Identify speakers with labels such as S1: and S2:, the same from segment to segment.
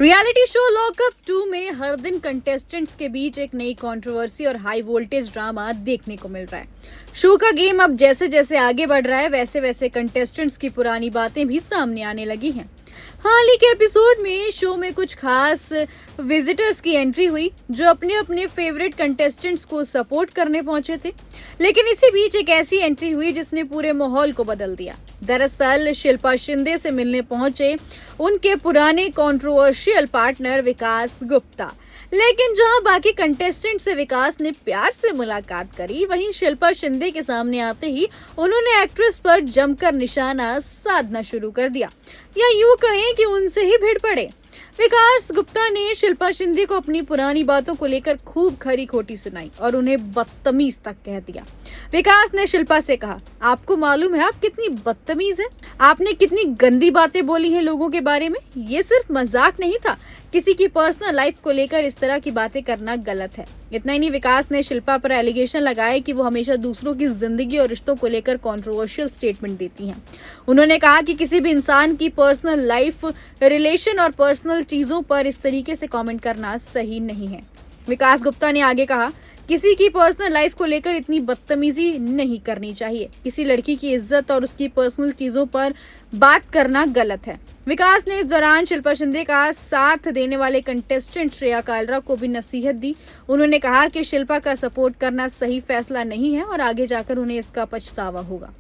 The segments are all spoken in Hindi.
S1: रियलिटी शो लॉकअप 2 में हर दिन कंटेस्टेंट्स के बीच एक नई कंट्रोवर्सी और हाई वोल्टेज ड्रामा देखने को मिल रहा है। शो का गेम अब जैसे जैसे आगे बढ़ रहा है वैसे वैसे कंटेस्टेंट्स की पुरानी बातें भी सामने आने लगी हैं। हाल ही के एपिसोड में शो में कुछ खास विजिटर्स की एंट्री हुई जो अपने अपने फेवरेट कंटेस्टेंट्स को सपोर्ट करने पहुंचे थे। लेकिन इसी बीच एक ऐसी एंट्री हुई जिसने पूरे माहौल को बदल दिया। दरअसल शिल्पा शिंदे से मिलने पहुंचे उनके पुराने कंट्रोवर्शियल पार्टनर विकास गुप्ता। लेकिन जहां बाकी कंटेस्टेंट से विकास ने प्यार से मुलाकात करी, वहीं शिल्पा शिंदे के सामने आते ही उन्होंने एक्ट्रेस पर जमकर निशाना साधना शुरू कर दिया, या यूं कहें कि उनसे ही भिड़ पड़े। विकास गुप्ता ने शिल्पा शिंदे को अपनी पुरानी बातों को लेकर खूब खरी खोटी सुनाई और उन्हें बदतमीज तक कह दिया। विकास ने शिल्पा से कहा, आपको मालूम है आप कितनी बदतमीज हैं? आपने कितनी गंदी बातें बोली हैं लोगों के बारे में। ये सिर्फ मजाक नहीं था, किसी की पर्सनल लाइफ को लेकर इस तरह की बातें करना गलत है। इतना ही नहीं, विकास ने शिल्पा पर एलिगेशन लगाए कि वो हमेशा दूसरों की जिंदगी और रिश्तों को लेकर कंट्रोवर्शियल स्टेटमेंट देती हैं। उन्होंने कहा कि किसी भी इंसान की पर्सनल लाइफ, रिलेशन और पर्सनल चीजों पर इस तरीके से कमेंट करना सही नहीं है। विकास गुप्ता ने आगे कहा, किसी की पर्सनल लाइफ को लेकर इतनी बदतमीजी नहीं करनी चाहिए। किसी लड़की की इज्जत और उसकी पर्सनल चीजों पर बात करना गलत है। विकास ने इस दौरान शिल्पा शिंदे का साथ देने वाले कंटेस्टेंट श्रेया कालरा को भी नसीहत दी। उन्होंने कहा कि शिल्पा का सपोर्ट करना सही फैसला नहीं है और आगे जाकर उन्हें इसका पछतावा होगा।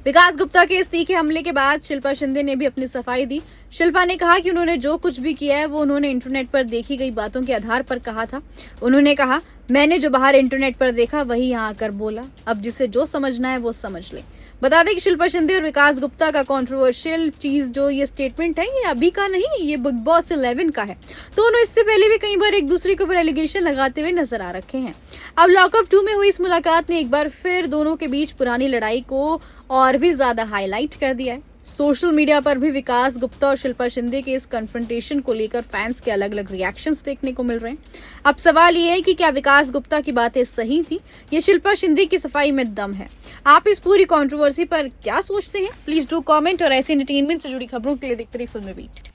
S1: विकास गुप्ता के इस तीखे हमले के बाद शिल्पा शिंदे ने भी अपनी सफाई दी। शिल्पा ने कहा कि उन्होंने जो कुछ भी किया है वो उन्होंने इंटरनेट पर देखी गई बातों के आधार पर कहा था। उन्होंने कहा, मैंने जो बाहर इंटरनेट पर देखा वही यहाँ आकर बोला। अब जिसे जो समझना है वो समझ ले। बता दें कि शिल्पा शिंदे और विकास गुप्ता का कंट्रोवर्शियल चीज जो ये स्टेटमेंट है, ये अभी का नहीं, ये बिग बॉस 11 का है। दोनों इससे पहले भी कई बार एक दूसरे के ऊपर एलिगेशन लगाते हुए नजर आ रखे हैं। अब लॉकअप 2 में हुई इस मुलाकात ने एक बार फिर दोनों के बीच पुरानी लड़ाई को और भी ज्यादा हाईलाइट कर दिया है। सोशल मीडिया पर भी विकास गुप्ता और शिल्पा शिंदे के इस कन्फ्रंटेशन को लेकर फैंस के अलग अलग रिएक्शंस देखने को मिल रहे हैं। अब सवाल ये है कि क्या विकास गुप्ता की बातें सही थी या शिल्पा शिंदे की सफाई में दम है? आप इस पूरी कंट्रोवर्सी पर क्या सोचते हैं? प्लीज डू कमेंट और ऐसे एंटरटेनमेंट से जुड़ी खबरों के लिए देखते रहिए फिल्मी बीट।